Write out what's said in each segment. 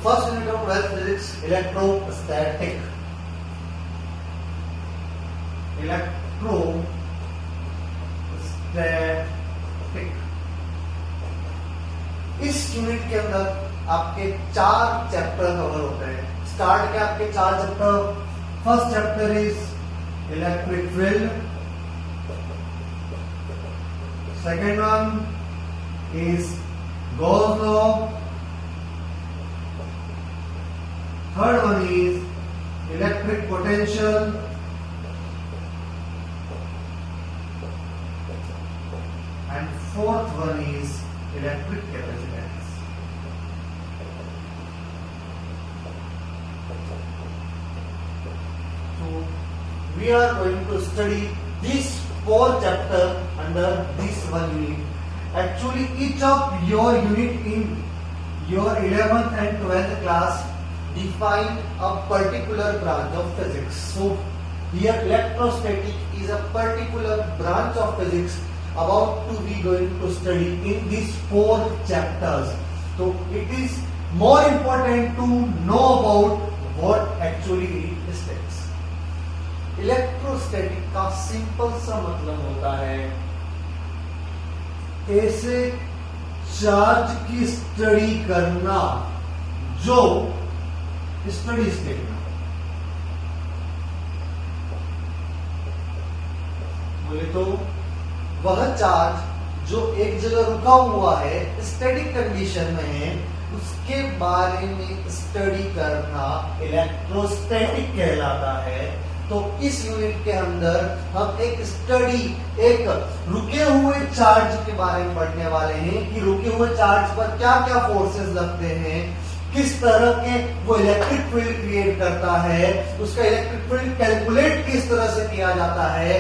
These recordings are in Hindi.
First unit of 12th physics electrostatic. इस यूनिट के अंदर आपके 4 चैप्टर कवर होते हैं। स्टार्ट के आपके 4 chapter. First chapter is electric field, second one is Gauss law, third one is electric potential, and fourth one is electric capacitance. So we are going to study these 4 chapters under this one unit. Actually each of your unit in your 11th and 12th class define a particular branch of physics. So here electrostatic is a particular branch of physics about to be going to study in these 4 chapters. So it is more important to know about what actually it states. Electrostatic का सिंपल सा मतलब होता है ऐसे चार्ज की स्टडी करना जो स्टडी स्टेट में बोले तो वह चार्ज जो एक जगह रुका हुआ है स्टैटिक कंडीशन में है उसके बारे में स्टडी करना इलेक्ट्रोस्टैटिक कहलाता है। तो इस यूनिट के अंदर हम एक रुके हुए चार्ज के बारे में पढ़ने वाले हैं कि रुके हुए चार्ज पर क्या क्या फोर्सेस लगते हैं, किस तरह के वो इलेक्ट्रिक फील्ड क्रिएट करता है, उसका इलेक्ट्रिक फील्ड कैलकुलेट किस तरह से किया जाता है,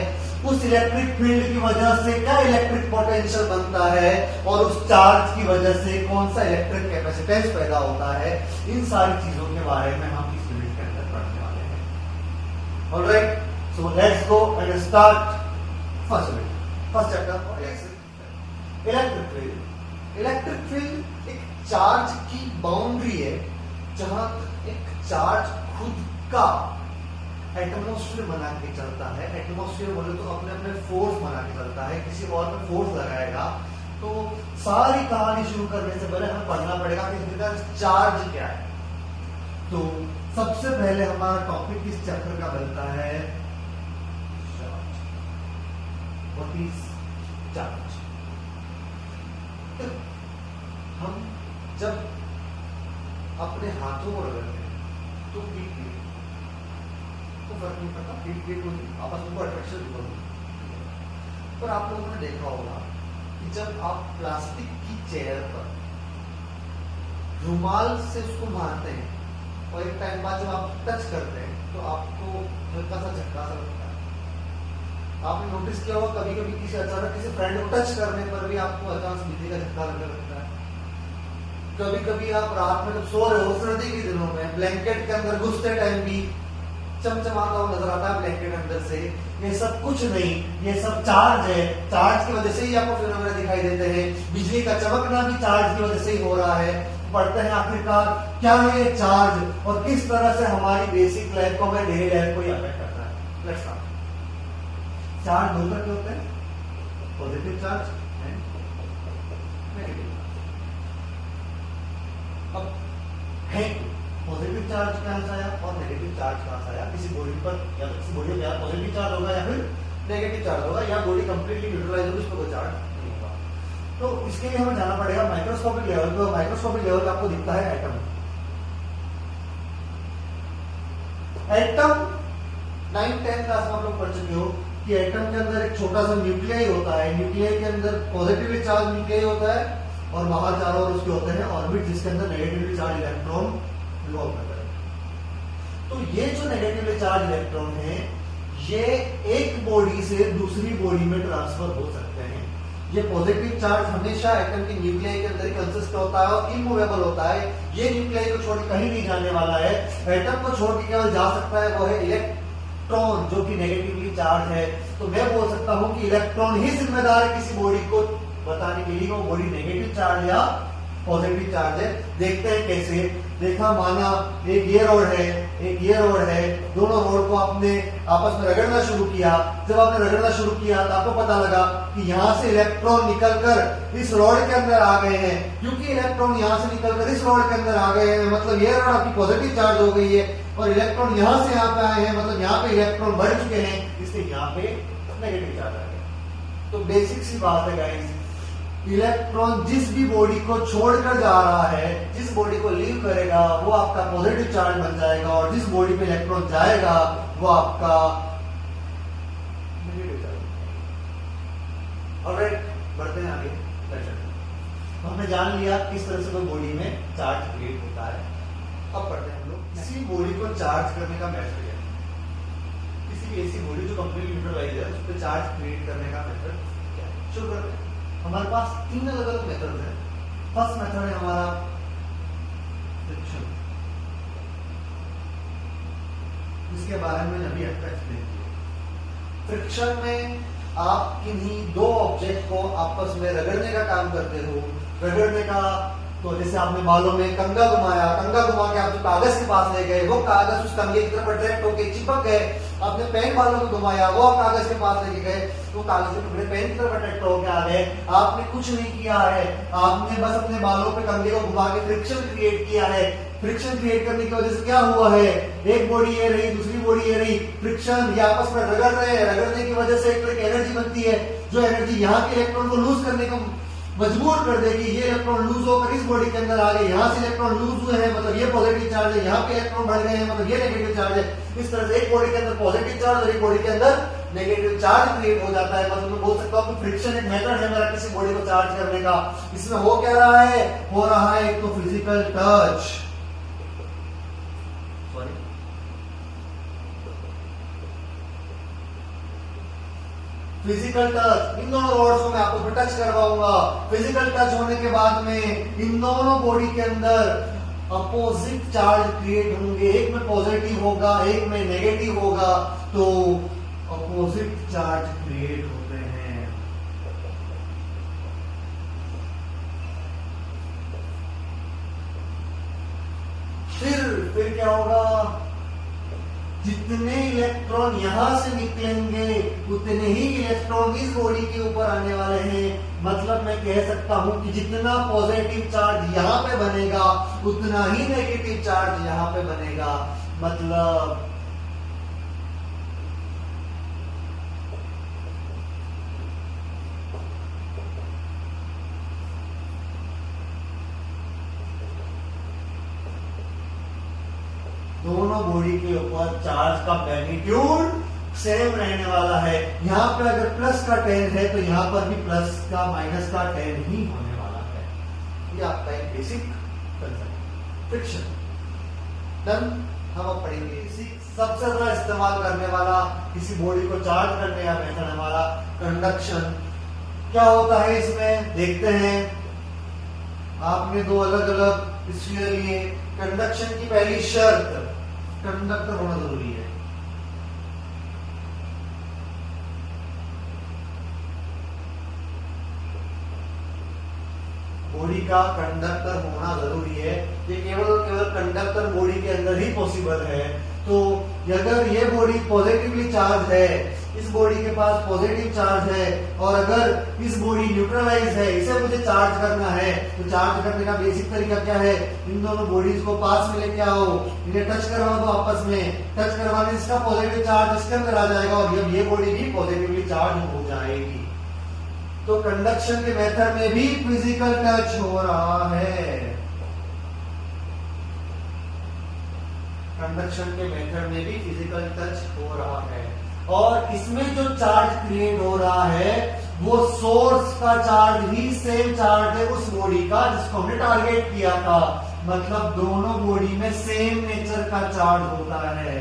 उस इलेक्ट्रिक फील्ड की वजह से क्या इलेक्ट्रिक पोटेंशियल बनता है और उस चार्ज की वजह से कौन सा इलेक्ट्रिक कैपेसिटेंस पैदा होता है। इन सारी चीजों के बारे में हम इस यूनिट के अंदर पढ़ने वाले हैं। Alright, so let's go and start first unit, first chapter electric field. Electric field एक चार्ज की बाउंड्री है जहां एक चार्ज खुद का एटमॉस्फेयर बना के चलता है। एटमॉस्फेयर बोले तो अपने अपने फोर्स बना के चलता है, किसी और में फोर्स लगाएगा। तो सारी कहानी शुरू करने से पहले हमें पढ़ना पड़ेगा कि इसका चार्ज क्या है। तो सबसे पहले हमारा टॉपिक इस चैप्टर का बनता है चार्ज। What is charge? तो हम जब अपने हाथों को रगड़ते हैं तो फर्क नहीं पड़ता, फीट आपस में अट्रैक्शन होती। पर आप लोगों ने देखा होगा कि जब आप प्लास्टिक की चेयर पर रुमाल से उसको मारते हैं और एक टाइम बाद जब आप टच करते हैं तो आपको हल्का सा झटका सा लगता है। आपने नोटिस किया होगा कभी कभी किसी अचानक किसी फ्रेंड को टच करने पर भी आपको अचानक बिजली का झटका लगने लगता है। कभी कभी आप रात में जब सो रहे हो सर्दी के दिनों में ब्लैंकेट के अंदर घुसते टाइम भी चमचमाता हुआ नजर आता है ब्लैंकेट अंदर से। ये सब कुछ नहीं, ये सब चार्ज है। चार्ज की वजह से ही आपको फिनोमेना दिखाई देते हैं। बिजली का चमकना भी चार्ज की वजह से ही हो रहा है। पढ़ते हैं आखिरकार क्या है ये चार्ज और किस तरह से हमारी बेसिक लाइफ को, हमारी डेली लाइफ को अफेक्ट करता है। Let's start. चार्ज दो तरह के होते हैं, पॉजिटिव चार्ज एंड नेगेटिव। अब है पॉजिटिव चार्ज कहां से आया और नेगेटिव चार्ज कहां से आया? किसी बॉडी पर या किसी बॉडी में पॉजिटिव चार्ज होगा या फिर नेगेटिव चार्ज होगा, या बॉडी कंप्लीटली न्यूट्रलाइज होगी, उसमें कोई चार्ज नहीं होगा। तो इसके लिए हमें जाना पड़ेगा माइक्रोस्कोपिक लेवल पे। माइक्रोस्कोपिक लेवल पे आपको दिखता है एटम। एटम 9-10 क्लास में आप लोग पढ़ चुके हो कि एटम के अंदर एक छोटा सा न्यूक्लियाई होता है। न्यूक्लियाई के अंदर पॉजिटिवली चार्ज न्यूक्लियाई होता है और बाहर चारों ओर उसके होते हैं ऑर्बिट जिसके अंदर नेगेटिवली चार्ज इलेक्ट्रॉन रिवॉल्व करता है। तो ये जो नेगेटिवली चार्ज इलेक्ट्रॉन है ये एक बॉडी से दूसरी बॉडी में ट्रांसफर हो सकते हैं। ये पॉजिटिव चार्ज हमेशा एटम की न्यूक्लियाई के अंदर कंसिस्ट होता है और इमूवेबल होता है। ये न्यूक्लियाई को छोड़ कहीं नहीं जाने वाला है। एटम को छोड़ के केवल जा सकता है वो है इलेक्ट्रॉन जो कि नेगेटिवली चार्ज है। तो मैं बोल सकता हूं कि इलेक्ट्रॉन ही जिम्मेदार है किसी बॉडी को बताने के लिए वो बॉडी नेगेटिव चार्ज या पॉजिटिव चार्ज है। देखते हैं कैसे। देखा, माना एक ये रोड है, एक ये रोड है, दोनों रोड को आपने आपस में रगड़ना शुरू किया। जब आपने रगड़ना शुरू किया तो आपको पता लगा कि यहाँ से इलेक्ट्रॉन निकलकर इस रोड के अंदर आ गए हैं। क्योंकि इलेक्ट्रॉन यहाँ से निकलकर इस रोड के अंदर आ गए हैं, मतलब ये रोड आपकी पॉजिटिव चार्ज हो गई है, और इलेक्ट्रॉन यहाँ से यहाँ पे आए हैं, मतलब यहाँ पे इलेक्ट्रॉन बढ़ चुके हैं, इसलिए यहाँ पे नेगेटिव चार्ज आ गया। तो बेसिक सी बात है गाइस, इलेक्ट्रॉन जिस भी बॉडी को छोड़कर जा रहा है, जिस बॉडी को लीव करेगा वो आपका पॉजिटिव चार्ज बन जाएगा, और जिस बॉडी पे इलेक्ट्रॉन जाएगा वो आपका नेगेटिव चार्ज। ऑलराइट, बढ़ते हैं आगे। तो हमने जान लिया किस तरह से कोई बॉडी में चार्ज क्रिएट होता है। अब पढ़ते हैं हम लोग किसी बॉडी को चार्ज करने का मेथड है। किसी भी ऐसी बॉडी जो कंप्लीटली न्यूट्रलाइज है उस पर चार्ज क्रिएट करने का मेथड क्या है। शुरू करते हैं। हमारे पास 3 अलग अलग मेथड है। फर्स्ट मेथड है हमारा फ्रिक्शन, जिसके बारे में अभी आपको एक्सप्लेन किया। फ्रिक्शन में आप किन्हीं 2 ऑब्जेक्ट को आपस में रगड़ने का काम करते हो। रगड़ने का तो जैसे आपने बालों में कंगा घुमाया, कंगा घुमा के आप जो कागज के पास ले गए, वो कागज उस कंगे की तरफ अट्रैक्ट होकर चिपक गए। आपने पेन बालों में घुमाया, वो आप कागज के पास लेके गए, तो कागज के टुकड़े पेन की तरफ अट्रैक्ट होकर आ गए। आपने कुछ नहीं किया है, आपने बस अपने बालों पे कंगे को घुमा के फ्रिक्शन क्रिएट किया है। फ्रिक्शन क्रिएट करने की वजह से क्या हुआ है, एक बॉडी ये रही, दूसरी बॉडी ये रही, फ्रिक्शन ये आपस में रगड़ रहे हैं। रगड़ने की वजह से एक एनर्जी बनती है, जो एनर्जी यहाँ के इलेक्ट्रॉन को लूज करने को मजबूर कर देगी। ये इलेक्ट्रॉन लूज होकर इस बॉडी के अंदर आ गए, यहाँ से इलेक्ट्रॉन लूज हुए हैं, मतलब ये पॉजिटिव चार्ज है, यहाँ पे इलेक्ट्रॉन बढ़ गए हैं, मतलब ये नेगेटिव चार्ज है। इस तरह से एक बॉडी के अंदर पॉजिटिव चार्ज और एक बॉडी के अंदर नेगेटिव चार्ज क्रिएट हो जाता है। मतलब मैं बोल सकता हूँ कि फ्रिक्शन एक मेथड है मेरा किसी बॉडी को चार्ज करने का। इसमें हो क्या रहा है, हो रहा है एक तो फिजिकल टच, फिजिकल टच। इन दोनों रोड्स को मैं आपको टच करवाऊंगा। फिजिकल टच होने के बाद में इन दोनों बॉडी के अंदर अपोजिट चार्ज क्रिएट होंगे। एक में पॉजिटिव होगा, एक में नेगेटिव होगा, तो अपोजिट चार्ज क्रिएट होते हैं। फिर क्या होगा, जितने इलेक्ट्रॉन यहां से निकलेंगे उतने ही इलेक्ट्रॉन इस बॉडी के ऊपर आने वाले हैं। मतलब मैं कह सकता हूं कि जितना पॉजिटिव चार्ज यहां पे बनेगा उतना ही नेगेटिव चार्ज यहां पे बनेगा। मतलब दोनों बॉडी के ऊपर चार्ज का मैग्नीट्यूड सेम रहने वाला है। यहाँ पे अगर प्लस का 10 है तो यहाँ पर भी प्लस का माइनस का 10 ही होने वाला है। ये आपका एक बेसिक कंसेप्ट फ्रिक्शन। डन। हम अब पढ़ेंगे सबसे ज्यादा इस्तेमाल करने वाला किसी बॉडी को चार्ज करने का मेथड हमारा कंडक्शन। क्या होता है इसमें देखते हैं। आपने 2 अलग अलग स्फीयर लिए। कंडक्शन की पहली शर्त, कंडक्टर होना जरूरी है। बॉडी का कंडक्टर होना जरूरी है। ये केवल और केवल कंडक्टर बॉडी के अंदर ही पॉसिबल है। तो अगर ये बॉडी पॉजिटिवली चार्ज है, इस बॉडी के पास पॉजिटिव चार्ज है, और अगर इस बॉडी न्यूट्रलाइज है, इसे मुझे चार्ज करना है, तो चार्ज करने का बेसिक तरीका क्या है, इन दोनों बॉडीज को पास में लेके आओ, इन्हें टच करवा दो आपस में। टच करवाने से इसका पॉजिटिव चार्ज इसके अंदर आ जाएगा और ये बॉडी भी पॉजिटिवली चार्ज हो जाएगी। तो कंडक्शन के मेथड में भी फिजिकल टच हो रहा है। कंडक्शन के मेथड में भी फिजिकल टच हो रहा है। और इसमें जो चार्ज क्रिएट हो रहा है वो सोर्स का चार्ज ही सेम चार्ज है उस बॉडी का जिसको हमने टारगेट किया था। मतलब दोनों बॉडी में सेम नेचर का चार्ज होता है।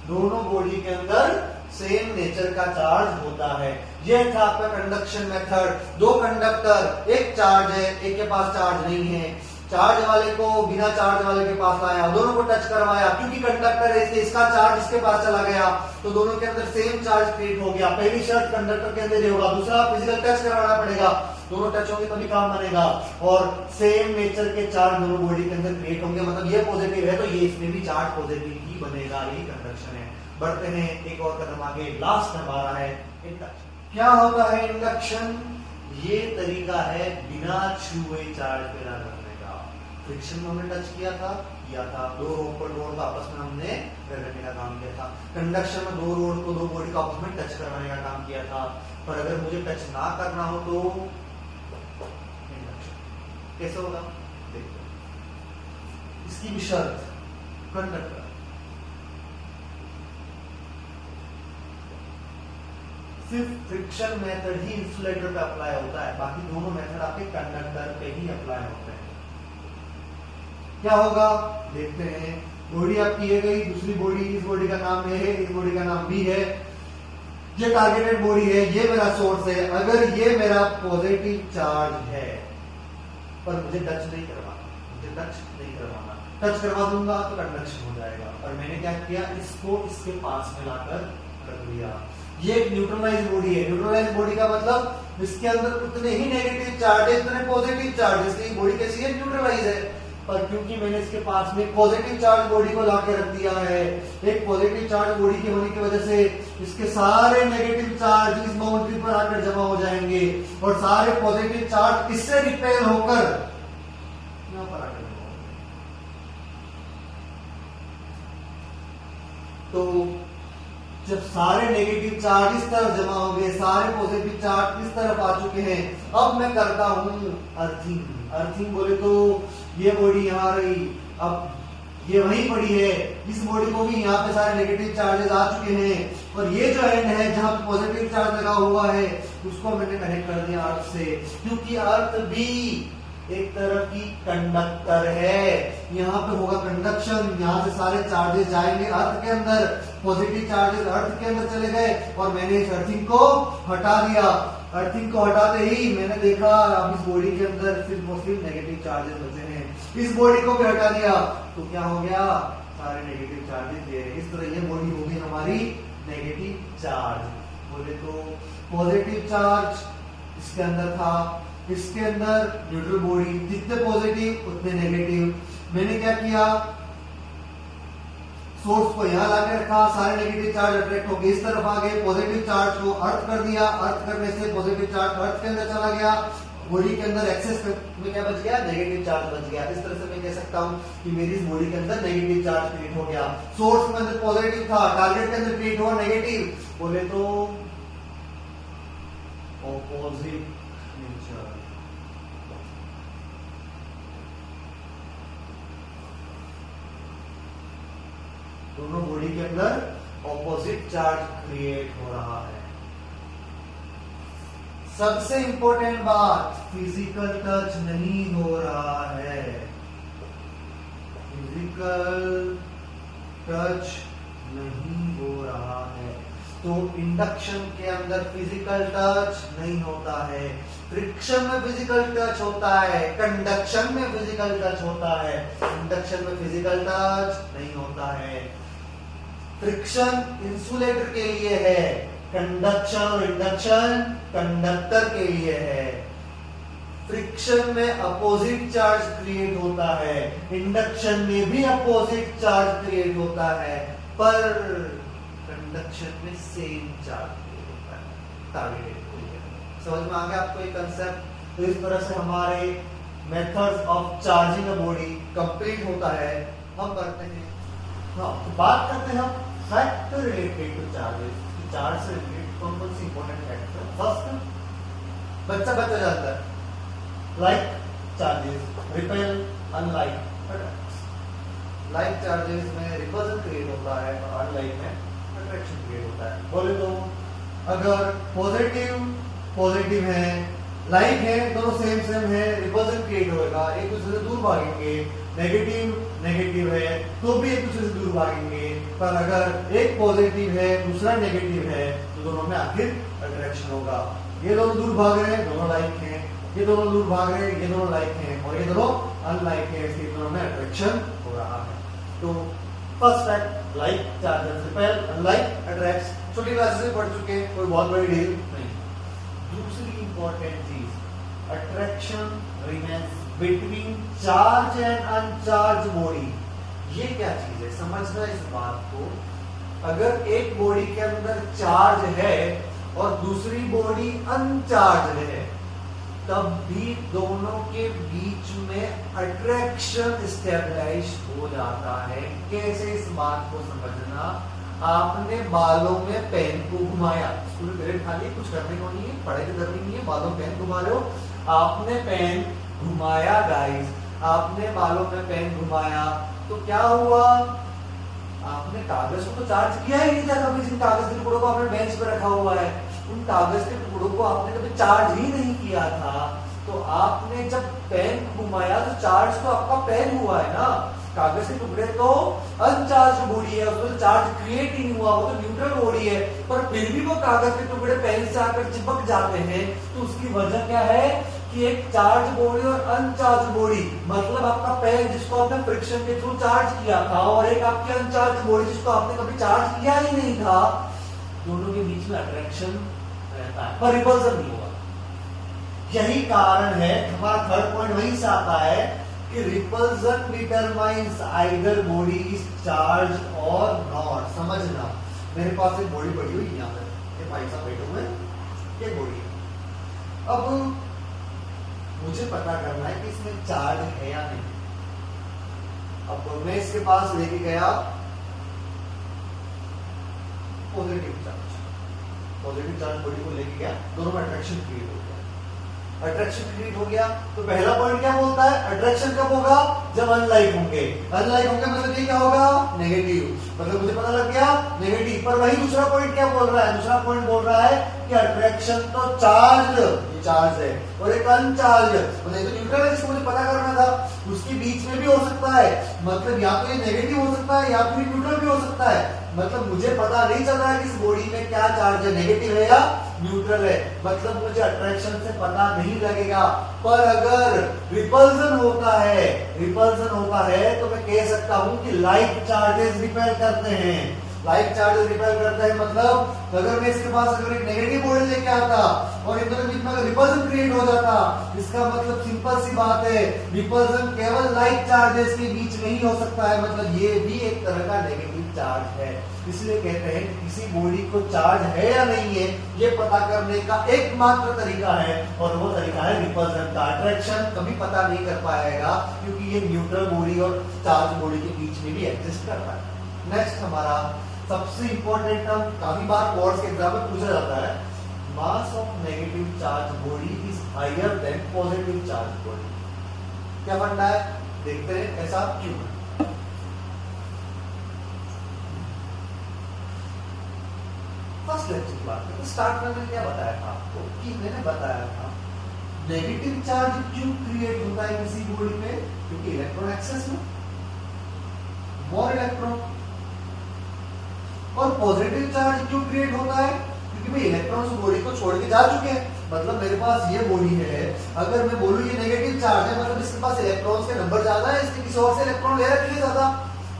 दोनों बॉडी के अंदर सेम नेचर का चार्ज होता है। यह था आपका कंडक्शन मेथड। 2 कंडक्टर, एक चार्ज है, एक के पास चार्ज नहीं है। चार्ज वाले को बिना चार्ज वाले के पास लाया, दोनों को टच करवाया, क्योंकि कंडक्टर है इसलिए इसका चार्ज इसके पास चला गया तो दोनों के अंदर सेम चार्ज क्रिएट हो गया। पहली शर्त कंडक्टर के अंदर ये होगा, दूसरा फिजिकल टच करवाना पड़ेगा, दोनों टच होंगे तभी काम बनेगा, और सेम नेचर के चार्ज दोनों बॉडी के अंदर क्रिएट होंगे, मतलब ये पॉजिटिव है तो ये इसमें भी चार्ज पॉजिटिव ही बनेगा, यही कंडक्शन है। बढ़ते हैं एक और कदम आगे, लास्ट हमारा है इंडक्शन। क्या होता है इंडक्शन? ये तरीका है बिना छुए चार्ज पैदा करने का। फ्रिक्शन में हमने टच किया था, दो रोड पर रोड आपस में हमने रगड़ने का काम किया था। कंडक्शन में दो रोड को, दो बॉडी को आपस में टच करवाने का काम किया था। पर अगर मुझे टच ना करना हो तो इंडक्शन कैसे होगा देखते हैं। इसकी भी शर्त, कंडक्टर सिर्फ फ्रिक्शन मेथड ही इंसुलेटर पे अप्लाई होता है, बाकी दोनों मेथड आपके कंडक्टर पे ही अप्लाई होते हैं। क्या होगा देखते हैं। बॉडी आपकी ये गई, दूसरी बॉडी, इस बॉडी का नाम ए है, इस बॉडी का नाम बी है, ये टारगेटेड बॉडी है, ये मेरा सोर्स है। अगर ये मेरा पॉजिटिव चार्ज है पर मुझे टच नहीं करवाना, टच करवा दूंगा तो कंडक्शन हो जाएगा। और मैंने क्या किया, इसको इसके पास में लाकर रख दिया। ये एक न्यूट्रलाइज बॉडी है। न्यूट्रलाइज बॉडी का मतलब इसके अंदर उतने ही नेगेटिव चार्ज है, इतने पॉजिटिव चार्ज, इसलिए बॉडी कैसी है, न्यूट्रलाइज है। पर क्योंकि मैंने इसके पास में पॉजिटिव चार्ज बॉडी को लाके रख दिया है, एक पॉजिटिव चार्ज बॉडी के होने की वजह से इसके सारे नेगेटिव चार्ज इस बाउंड्री पर आकर जमा हो जाएंगे और सारे पॉजिटिव चार्ज इससे रिपेल होकर यहां पर आकर जमा होंगे। तो जब सारे नेगेटिव चार्ज इस तरफ जमा होंगे, सारे पॉजिटिव चार्ज इस तरफ आ चुके हैं, अब मैं करता हूं अर्थिंग। अर्थिंग बोले तो ये बॉडी यहां रही, अब ये वहीं पड़ी है, इस बॉडी को भी यहाँ पे सारे नेगेटिव चार्जेस आ चुके हैं और ये जो एंड है जहां पे पॉजिटिव चार्ज लगा हुआ है उसको मैंने कनेक्ट कर दिया अर्थ से, क्योंकि अर्थ भी एक तरह की कंडक्टर है। यहाँ पे होगा कंडक्शन, यहाँ से सारे चार्जेस जाएंगे अर्थ के अंदर, पॉजिटिव चार्जेस अर्थ के अंदर चले गए और मैंने इस अर्थिंग को हटा दिया। अर्थिंग को हटाते ही मैंने देखा अब इस बॉडी के अंदर सिर्फ और सिर्फ नेगेटिव चार्जेस बचे हैं, इस बॉडी को भी हटा दिया तो क्या हो गया, सारे नेगेटिव चार्जेस दे रहे। इस तरह ये बॉडी हो गई हमारी नेगेटिव चार्ज। बोले तो पॉजिटिव चार्ज इसके अंदर था, इसके अंदर न्यूट्रल बॉडी, जितने पॉजिटिव उतने नेगेटिव। मैंने क्या किया, सोर्स को यहां लाके रखा, सारे नेगेटिव चार्ज अट्रैक्ट होकर इस तरफ आ गए, पॉजिटिव चार्ज को अर्थ कर दिया, अर्थ करने से पॉजिटिव चार्ज अर्थ के अंदर चला गया, बॉडी के अंदर एक्सेस में क्या बच गया, नेगेटिव चार्ज बच गया। इस तरह से मैं कह सकता हूं कि मेरी इस बॉडी के अंदर नेगेटिव चार्ज क्रिएट हो गया। सोर्स के अंदर पॉजिटिव था, टारगेट के अंदर क्रिएट हुआ नेगेटिव, बोले तो ऑपोजिट नेचर। दोनों बॉडी के अंदर ऑपोजिट चार्ज क्रिएट हो रहा है। सबसे इंपॉर्टेंट बात, फिजिकल टच नहीं हो रहा है, फिजिकल टच नहीं हो रहा है। तो इंडक्शन के अंदर फिजिकल टच नहीं होता है, फ्रिक्शन में फिजिकल टच होता है, कंडक्शन में फिजिकल टच होता है, इंडक्शन में फिजिकल टच नहीं होता है। फ्रिक्शन इंसुलेटर के लिए है, कंडक्शन और इंडक्शन कंडक्टर के लिए है। फ्रिक्शन में अपोजिट चार्ज क्रिएट होता है, इंडक्शन में भी अपोजिट चार्ज क्रिएट होता है, पर कंडक्शन में सेम चार्ज क्रिएट होता है। टारगेटेड समझ में आ गया आपको ये कंसेप्ट। तो इस तरह से हमारे methods of charging a body complete होता है। हम करते हैं, हाँ, तो बात करते हैं हम factor related two charges, charge से रिलेटेड कौन कौन सी इंपॉर्टेंट फैक्टर। फर्स्ट, बच्चा जानता है, like charges repel unlike. Like charges में रिपल्सन क्रिएट होता है और अनलाइक में अट्रैक्शन क्रिएट होता है। बोले तो अगर पॉजिटिव है, लाइक है, दोनों सेम है, रिपल्सन क्रिएट होगा, एक दूसरे से दूर भागेंगे। नेगेटिव है तो भी एक दूसरे से दूर भागेंगे। पर अगर एक पॉजिटिव है दूसरा नेगेटिव है तो दोनों में आखिर अट्रैक्शन होगा। ये दोनों दूर भाग रहे हैं, दोनों लाइक हैं, ये दोनों दूर भाग रहे हैं, ये दोनों लाइक हैं और ये दोनों अनलाइक है, इसलिए दोनों में अट्रैक्शन हो रहा है। तो first fact, like charges repel, unlike attracts. छोटी क्लासेस में पढ़ चुके हैं, कोई बहुत बड़ी डील नहीं। दूसरी इंपॉर्टेंट चीज, attraction remains between charge and uncharged body. ये क्या चीज है, समझना इस बात को। अगर एक बॉडी के अंदर चार्ज है और दूसरी बॉडी अनचार्ज है, तब भी दोनों के बीच में अट्रैक्शन स्टेबलाइज हो जाता है। कैसे, इस बात को समझना। आपने बालों में पेन को घुमाया, स्कूल पीरियड खाली, कुछ करने को नहीं है, पढ़ाई तो करनी नहीं है, बालों में पेन घुमा रहे हो, आपने पेन घुमाया गाइस, आपने बालों में पेन घुमाया तो क्या हुआ, आपने कागज को तो चार्ज किया ही नहीं था कभी। जिन कागज के टुकड़ों को आपने बेंच पे रखा हुआ है, उन कागज के टुकड़ों को आपने कभी चार्ज ही नहीं किया था। तो आपने जब पेन घुमाया तो चार्ज तो आपका पेन हुआ है ना, कागज के टुकड़े तो अनचार्ज बॉडी है, उसमें चार्ज क्रिएट ही नहीं हुआ, वो तो न्यूट्रल बॉडी है, पर फिर भी वो कागज के टुकड़े पेन से आकर चिपक जाते हैं। तो उसकी वजह क्या है कि एक चार्ज बॉडी और अनचार्ज बॉडी, मतलब आपका पेन जिसको आपने फ्रिक्शन के थ्रू चार्ज किया था, और एक आपकी अनचार्ज बॉडी जिसको आपने कभी चार्ज किया ही नहीं था, दोनों के बीच में अट्रैक्शन रहता है, पर रिपल्सन नहीं होगा। यही कारण है, हमारा थर्ड पॉइंट वहीं से आता है कि repulsion determines either body is charge और नॉट। समझना, मेरे पास एक बॉडी पड़ी हुई यहाँ पर, ये भाई साहब बैठे हुए, ये बॉडी है। अब मुझे पता करना है कि इसमें चार्ज है या नहीं। अब मैं इसके पास लेके गया पॉजिटिव चार्ज बॉडी को लेके गया, दोनों में अट्रैक्शन क्रिएट हो गया। अट्रैक्शन क्रिएट हो गया तो पहला पॉइंट क्या बोलता है, अट्रैक्शन कब होगा, जब अनलाइक होंगे। अनलाइक होंगे मतलब ये क्या होगा, नेगेटिव, मतलब मुझे पता लग गया नेगेटिव। पर वही दूसरा पॉइंट क्या बोल रहा है, दूसरा पॉइंट बोल रहा है कि अट्रैक्शन तो चार्ज, ये चार्ज है, और एक अनचार्ज, मतलब तो न्यूट्रल है, जिसको मुझे पता करना था, उसके बीच में भी हो सकता है, मतलब या तो ये नेगेटिव हो सकता है या फिर न्यूट्रल भी हो सकता है। मतलब मुझे पता नहीं चल रहा है कि इस बॉडी में क्या चार्ज है, नेगेटिव है या न्यूट्रल है, मतलब मुझे अट्रैक्शन से पता नहीं लगेगा। पर अगर रिपल्सन होता है तो मैं कह सकता हूं कि लाइक चार्जेस रिपेल करते हैं। लाइक चार्जेस रिपेल करते हैं मतलब अगर मैं इसके पास अगर एक नेगेटिव बॉडी लेके आता और इन दोनों के बीच में अगर रिपल्सन क्रिएट हो जाता, इसका मतलब सिंपल सी बात है, रिपल्सन केवल लाइक चार्जेस के बीच में ही हो सकता है, मतलब ये भी एक तरह का नेगेटिव चार्ज है। इसलिए कहते हैं कि किसी बॉडी को चार्ज है या नहीं है, ये पता करने का एकमात्र तरीका है, और वो तरीका है रिपल्सन का। अट्रैक्शन कभी पता नहीं कर पाएगा क्योंकि ये न्यूट्रल बॉडी और चार्ज बॉडी के बीच में भी एग्जिस्ट करता है। नेक्स्ट हमारा सबसे इंपॉर्टेंट टर्म, काफी बार बोर्ड्स के एग्जाम में पूछा जाता है, mass of negative charge body is higher than positive charge body. क्या फंडा है, देखते हैं ऐसा क्यों है। फर्स्ट लेक्चर की बात करें, स्टार्ट में मैंने क्या बताया था आपको कि मैंने बताया था नेगेटिव चार्ज क्यों क्रिएट होता है किसी बॉडी में, क्योंकि इलेक्ट्रॉन एक्सेस में, मोर इलेक्ट्रॉन। और पॉजिटिव चार्ज क्यों क्रिएट होता है, क्योंकि भाई इलेक्ट्रॉन्स बॉडी को छोड़ के जा चुके हैं। मतलब मेरे पास ये बॉडी है, अगर मैं बोलूं ये नेगेटिव चार्ज है, मतलब इसके पास इलेक्ट्रॉन्स के नंबर ज्यादा है, इसने किसी और से इलेक्ट्रॉन ले रखे हैं ज्यादा,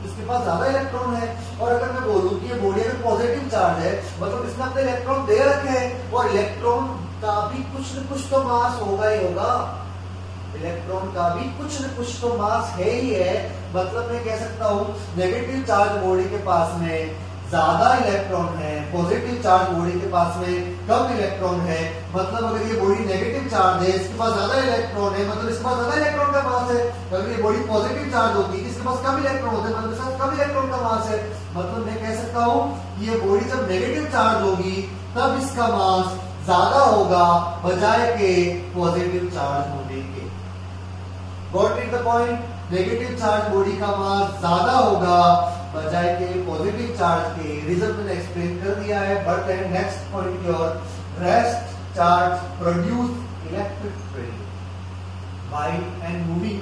इसके पास ज्यादा इलेक्ट्रॉन है। और अगर मैं बोलूं कि ये बॉडी अगर पॉजिटिव चार्ज है, मतलब इसने अपने इलेक्ट्रॉन दे रखे हैं, और इलेक्ट्रॉन का भी कुछ न कुछ तो मास होगा ही होगा, इलेक्ट्रॉन का भी कुछ न कुछ तो मास है ही है। मतलब मैं कह सकता हूं नेगेटिव चार्ज बॉडी के पास में ज्यादा इलेक्ट्रॉन है, पॉजिटिव चार्ज बॉडी के पास में कम इलेक्ट्रॉन है। मतलब अगर ये बॉडी नेगेटिव चार्ज है, इसके पास ज्यादा इलेक्ट्रॉन है, मतलब इसके पास ज्यादा इलेक्ट्रॉन का मास है। अगर ये बॉडी पॉजिटिव चार्ज होती है, इसके पास कम इलेक्ट्रॉन होते हैं, मतलब इसके पास कम इलेक्ट्रॉन का मास है। मतलब मैं कह सकता हूं ये बॉडी जब नेगेटिव चार्ज होगी तब इसका मास ज्यादा होगा बजाय के पॉजिटिव चार्ज होने के। Got it the point, negative charge body का मास ज्यादा होगा बजाय के पॉजिटिव चार्ज के। रीजन मैंने एक्सप्लेन कर दिया है, but and next point your rest charge produce electric field by and moving,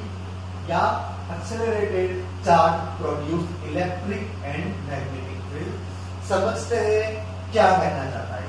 या accelerated charge produce electric and magnetic field. समझते हैं क्या कहना चाहता है।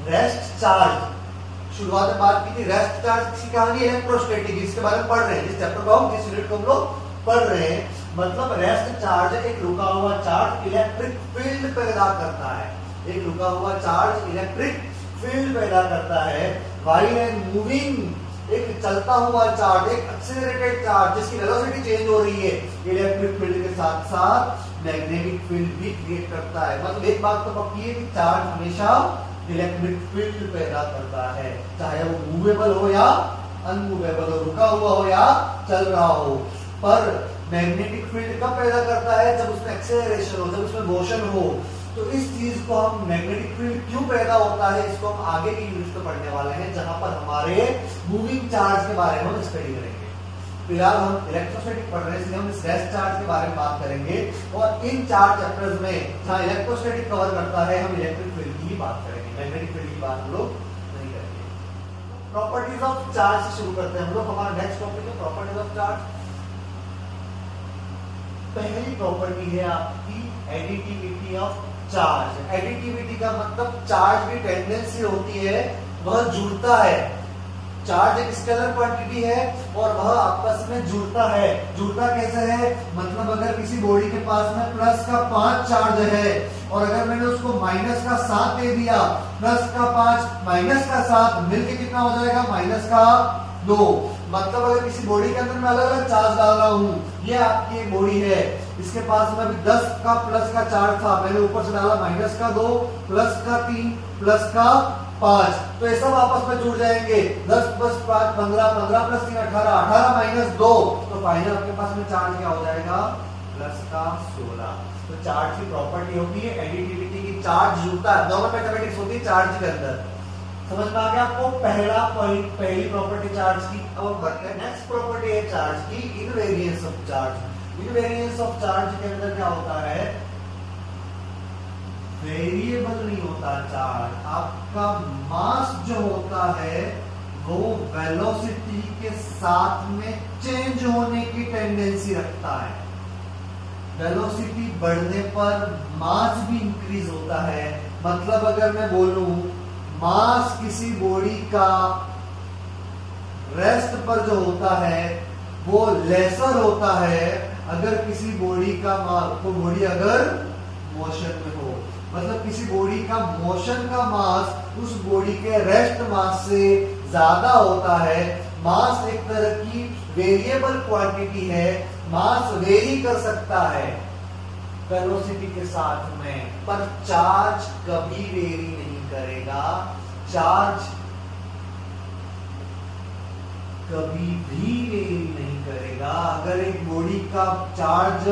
रेस्ट चार्ज, शुरुआत में बात की थी रेस्ट चार्ज की कहानी इलेक्ट्रोस्टैटिक, इसके बारे में पढ़ रहे हैं, जिस चैप्टर को हम जिस यूनिट को हम लोग पढ़ रहे हैं। मतलब रेस्ट चार्ज एक रुका हुआ चार्ज इलेक्ट्रिक फील्ड पैदा करता है, एक रुका हुआ चार्ज इलेक्ट्रिक फील्ड पैदा करता है। व्हाइल एंड मूविंग एक चलता हुआ चार्ज, एक एक्सेलरेटेड चार्ज जिसकी वेलोसिटी चेंज हो रही है, इलेक्ट्रिक फील्ड के साथ साथ मैग्नेटिक फील्ड भी क्रिएट करता है। मतलब एक बात तो पक्की है कि चार्ज हमेशा इलेक्ट्रिक फील्ड पैदा करता है, चाहे वो मूवेबल हो या अनमूवेबल हो, रुका हुआ हो या चल रहा हो। पर मैग्नेटिक फील्ड कब पैदा करता है? जब उसमें एक्सेलरेशन हो, जब उसमें मोशन हो। तो इस चीज को हम मैग्नेटिक फील्ड क्यों पैदा होता है, इसको हम आगे की यूनिट में पढ़ने वाले हैं, जहां पर हमारे मूविंग चार्ज के बारे में हम स्टडी करेंगे। फिलहाल हम इलेक्ट्रोस्टैटिक पढ़ रहे हैं, इसलिए हम इस रेस्ट चार्ज के बारे में बात करेंगे। और इन चार चैप्टर्स में जहां इलेक्ट्रोस्टैटिक कवर करता है, हम इलेक्ट्रिक फील्ड की ही बात करेंगे, मैग्नेटिक फील्ड की बात हम लोग नहीं करेंगे। प्रॉपर्टीज ऑफ चार्ज से शुरू करते हैं हम लोग। हमारा नेक्स्ट टॉपिक है प्रॉपर्टीज ऑफ चार्ज। पहली प्रॉपर्टी है आपकी एडिटिविटी ऑफ चार्ज। एडिटिविटी का मतलब चार्ज की टेंडेंसी होती है वह जुड़ता है। चार्ज एक स्केलर क्वांटिटी है और वह आपस में जुड़ता है। जुड़ता कैसे है? मतलब अगर किसी बॉडी के पास में प्लस का 5 चार्ज है और अगर मैंने उसको माइनस का 7 दे दिया, प्लस का 5 माइनस का 7 मिलके कितना हो जाएगा? माइनस का 2। मतलब अगर किसी बॉडी के अंदर मैं अलग अलग चार्ज डाल रहा हूं, ये आपकी एक बॉडी है, इसके पास में अभी 10 का प्लस का चार्ज था, मैंने ऊपर से डाला माइनस का 2, प्लस का 3, प्लस का 5, तो ये सब आपस में जुड़ जाएंगे। 10 प्लस 5 15, 15 प्लस 3 18, 18 माइनस 2, तो फाइनल आपके पास में चार्ज क्या हो जाएगा? प्लस का 16। तो चार्ज की प्रॉपर्टी होती है एडिटिविटी की, चार्ज जुड़ता है। नॉर्मल मैथमेटिक्स होती है चार्ज के अंदर। समझ में आ गया आपको पहला पॉइंट, पहली प्रॉपर्टी चार्ज की। अब हम बढ़ते हैं, नेक्स्ट प्रॉपर्टी है चार्ज की invariance of charge. Invariance of charge के अंदर क्या होता है? वेरिएबल नहीं होता चार्ज, आपका मास जो होता है वो वेलोसिटी के साथ में चेंज होने की टेंडेंसी रखता है। वेलोसिटी बढ़ने पर मास भी इंक्रीज होता है। मतलब अगर मैं बोलूं मास किसी बॉडी का रेस्ट पर जो होता है वो लेसर होता है अगर किसी बॉडी का तो बॉडी अगर मोशन में हो। मतलब किसी बॉडी का मोशन का मास उस बॉडी के रेस्ट मास से ज्यादा होता है। मास एक तरह की वेरिएबल क्वांटिटी है, मास वेरी कर सकता है वेलोसिटी के साथ में, पर चार्ज कभी वेरी नहीं करेगा। चार्ज कभी भी वेरी नहीं करेगा। अगर एक बॉडी का चार्ज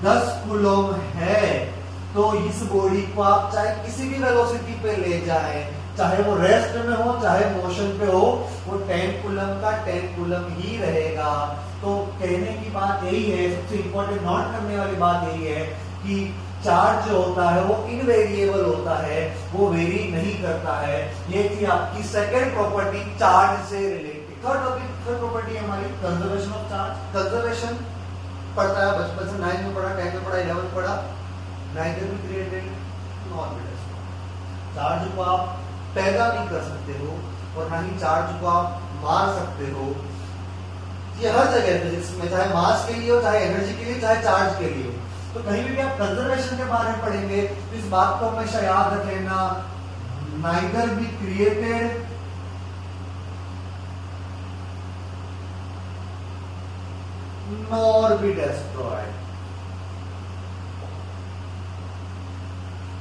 10 कूलम है तो इस बॉडी को आप चाहे किसी भी वेलोसिटी पे ले जाएं, चाहे वो रेस्ट में हो चाहे मोशन पे हो, वो 10 कूलम का 10 कूलम ही रहेगा। तो कहने की बात यही है, सबसे इंपॉर्टेंट नोट करने वाली बात यही है कि चार्ज जो होता है वो इनवेरिएबल होता है, वो वेरी नहीं करता है। ये थी आपकी सेकेंड प्रॉपर्टी चार्ज से रिलेटेड। थर्ड प्रॉपर्टी हमारी कंजर्वेशन ऑफ चार्ज। कंजर्वेशन पढ़ता है बचपन से, 9 में पढ़ा, 10 में पढ़ा, 11 में पढ़ा। Neither be created nor be destroyed. Charge को आप पैदा नहीं कर सकते हो और ना ही चार्ज को आप मार सकते हो। ये हर जगह फिजिक्स में, चाहे मास के लिए हो, चाहे एनर्जी के लिए, चाहे चार्ज के लिए हो। तो कहीं भी आप कंजर्वेशन के बारे में पढ़ेंगे तो इस बात को हमेशा याद रख लेना, neither be created nor be destroyed.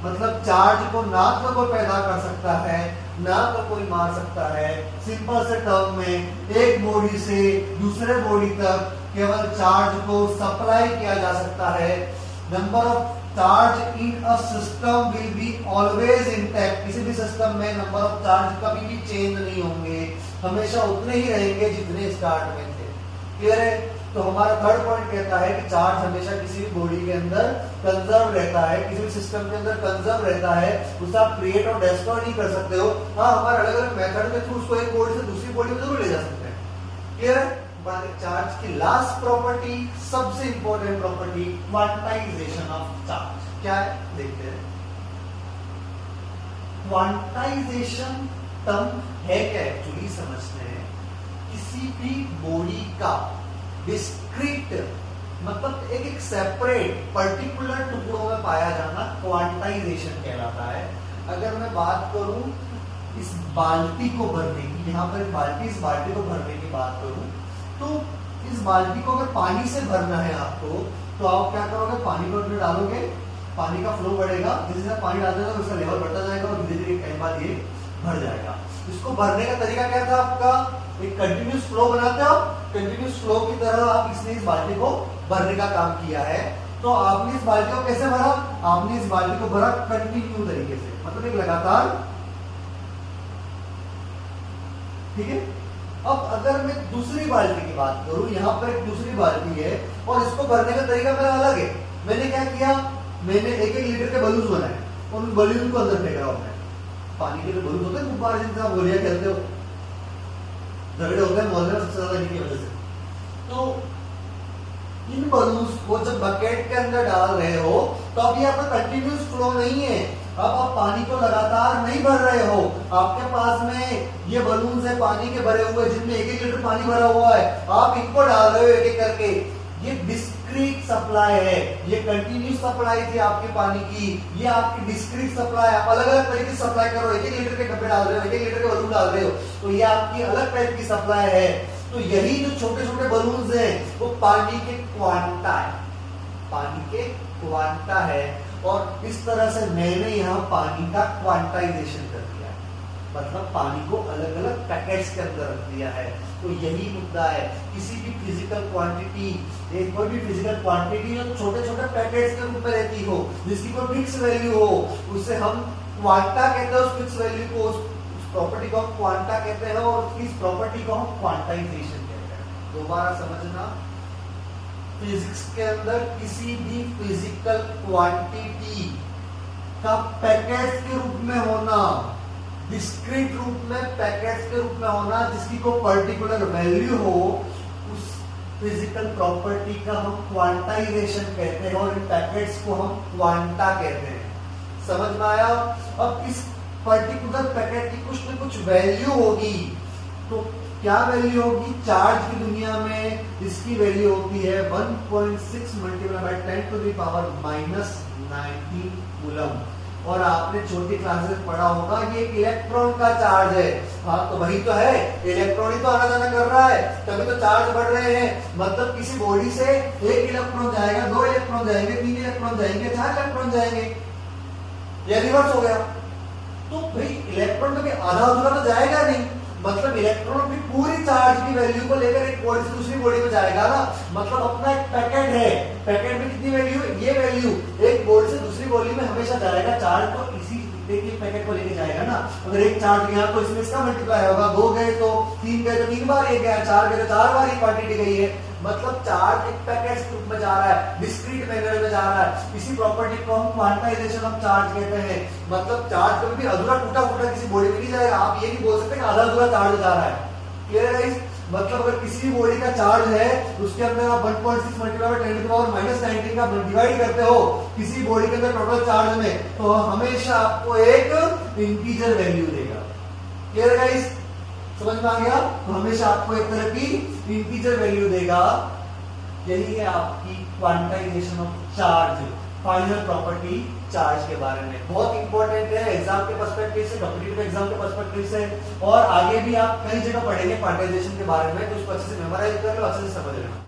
मतलब चार्ज को ना तो कोई पैदा कर सकता है ना तो कोई मार सकता है। सिंपल से टर्म में एक बॉडी से दूसरे बॉडी तक केवल चार्ज को सप्लाई किया जा सकता है। Number of charge in a system will be always intact. किसी भी सिस्टम में नंबर ऑफ चार्ज कभी भी चेंज नहीं होंगे, हमेशा उतने ही रहेंगे जितने स्टार्ट में थे। क्लियर है? तो हमारा थर्ड पॉइंट कहता है कि चार्ज हमेशा किसी भी बॉडी के अंदर कंजर्व रहता है, किसी भी सिस्टम के अंदर कंजर्व रहता है, उसे आप क्रिएट और डिस्ट्रॉय नहीं कर सकते हो। हाँ, हमारे अलग अलग मेथड के थ्रू उसको एक बॉडी से दूसरी बॉडी में जरूर ले जा सकते हैं। क्लियर है? चार्ज की लास्ट प्रॉपर्टी, सबसे important property, quantization of charge. क्या है देखते हैं। क्वांटाइजेशन टर्म है क्या एक्चुअली समझते हैं। किसी भी बॉडी का डिस्क्रीट मतलब एक सेपरेट पर्टिकुलर टुकड़ों में पाया जाना क्वांटाइजेशन कहलाता है। अगर मैं बात करूं इस बाल्टी को भरने की, यहाँ पर बाल्टी, इस बाल्टी को भरने की बात करूं तो इस बाल्टी को अगर पानी से भरना है आपको तो आप क्या करोगे, पानी को अंदर डालोगे, पानी का फ्लो बढ़ेगा, जैसे पानी डालते हैं उसका लेवल बढ़ता जाएगा और धीरे धीरे टाइम बाद ये भर जाएगा। इसको भरने का तरीका क्या था आपका, एक कंटिन्यूस फ्लो बनाते हो, कंटिन्यूस फ्लो की तरह आप इसने इस बाल्टी को भरने का काम किया है। तो आपने इस बाल्टी को कैसे भरा, आपने इस बाल्टी को भरा कंटिन्यू तरीके से, मतलब एक लगातार, ठीक है। अब अगर मैं दूसरी बाल्टी की बात करूं, यहां पर एक दूसरी बाल्टी है और इसको भरने का तरीका मेरा अलग है। मैंने क्या किया, मैंने एक एक लीटर के बलून बनाए, उन बलून को अंदर फेंक रहा हूं मैं। पानी के जो बलून होते हैं गुब्बारे जिनसे आप गोलियां खेलते हो, झगड़े होते हैं मोहल्ले में सबसे ज्यादा इनकी वजह से। तो इन बलून्स को जब बकेट के अंदर डाल रहे हो तो अब ये आपका कंटिन्यूस फ्लो नहीं है, अब आप पानी को लगातार नहीं भर रहे हो। आपके पास में ये बलून्स है पानी के भरे हुए जिनमें एक एक लीटर पानी भरा हुआ है, आप इनको डाल रहे हो एक एक करके। ये डिस्क्रीट सप्लाई है, ये कंटिन्यूस सप्लाई थी आपके पानी की, ये आपकी डिस्क्रीट सप्लाई। आप अलग अलग तरीके से सप्लाई करो, एक एक लीटर के डब्बे डाल रहे हो, एक एक लीटर के बलून डाल रहे हो, तो ये आपकी अलग टाइप की सप्लाई है। तो यही जो छोटे छोटे बलून्स हैं वो पानी के क्वांटा है, पानी के क्वांटा है। और इस तरह से मैंने यहाँ पानी का क्वांटाइजेशन कर दिया है, मतलब पानी को अलग अलग पैकेट्स के अंदर रख दिया है। तो यही मुद्दा है, किसी भी फिजिकल क्वांटिटी, एक कोई भी फिजिकल क्वांटिटी जो छोटे छोटे पैकेट्स के रूप में रहती हो, जिसकी कोई फिक्स वैल्यू हो, उससे हम क्वांटा कहते हैं। उस फिक्स वैल्यू को, उस प्रॉपर्टी को हम क्वांटा कहते हैं और इस प्रॉपर्टी को हम क्वांटाइजेशन कहते हैं। दोबारा समझना, फिजिक्स के अंदर किसी भी फिजिकल क्वांटिटी का पैकेट्स के रूप में होना, डिस्क्रीट रूप में पैकेट्स के रूप में होना, जिसकी कोई पर्टिकुलर वैल्यू हो, उस फिजिकल प्रॉपर्टी का हम क्वांटाइजेशन कहते हैं और इन पैकेट्स को हम क्वांटा कहते हैं। समझ में आया। अब इस पर्टिकुलर पैकेट की कुछ न कुछ वैल्यू होगी, तो क्या वैल्यू होगी, चार्ज की दुनिया में इसकी वैल्यू होती है 1.6 multiply by 10 to the power -19 coulomb. और आपने छोटी क्लासेस में पढ़ा होगा ये एक इलेक्ट्रॉन का चार्ज है। हाँ तो वही तो है, इलेक्ट्रॉन ही तो आना जाना कर रहा है, तभी तो चार्ज बढ़ रहे हैं। मतलब किसी बॉडी से एक इलेक्ट्रॉन जाएगा, 2 इलेक्ट्रॉन जाएंगे, 3 इलेक्ट्रॉन जाएंगे, 4 इलेक्ट्रॉन जाएंगे, ये रिवर्स हो गया। तो भाई इलेक्ट्रॉन कभी आधा अधूरा तो जाएगा नहीं, मतलब इलेक्ट्रॉन अपनी पूरी चार्ज की वैल्यू को लेकर एक बॉडी से दूसरी बॉडी में जाएगा ना। मतलब अपना एक पैकेट है, पैकेट में कितनी वैल्यू है, ये वैल्यू एक बॉडी से दूसरी बॉडी में हमेशा जाएगा। चार्ज तो इसी देखिए पैकेट को लेके जाएगा ना। अगर एक चार्ज गया तो इसमें इसका मल्टीप्लाई होगा, 2 गए तो 3 गए तो 3 बार ये गया, 4 गए तो 4 बार ये क्वांटिटी गई है। मतलब चार्ज एक पैकेट के रूप में जा रहा है, डिस्क्रीट मैनर में जा रहा है। इसी प्रॉपर्टी को हम क्वांटाइजेशन ऑफ चार्ज कहते हैं। मतलब चार्ज कभी भी अधूरा टूटा फूटा किसी बॉडी में नहीं जाएगा। आप ये नहीं बोल सकते कि आधा अधूरा चार्ज जा रहा है। क्लियर है गाइस। मतलब अगर किसी भी बॉडी का चार्ज है उसके अंदर आप 1.6 multiply by 10 to the power -19 का डिवाइड करते हो किसी बॉडी के अंदर टोटल चार्ज में, तो हमेशा आपको एक इंटीजर वैल्यू देगा। क्लियर है गाइस, समझ में आ गया। तो हमेशा आपको एक तरह की इंटीजर वैल्यू देगा। यही है आपकी quantization of charge, final property charge के बारे में। बहुत इंपॉर्टेंट है एग्जाम के पर्सपेक्टिव से, कॉम्पिटिटिव एग्जाम के पर्सपेक्टिव से, और आगे भी आप कई जगह पढ़ेंगे क्वांटाइजेशन के बारे में। तो उसको अच्छे से मेमोराइज कर लो, अच्छे से समझ लेना।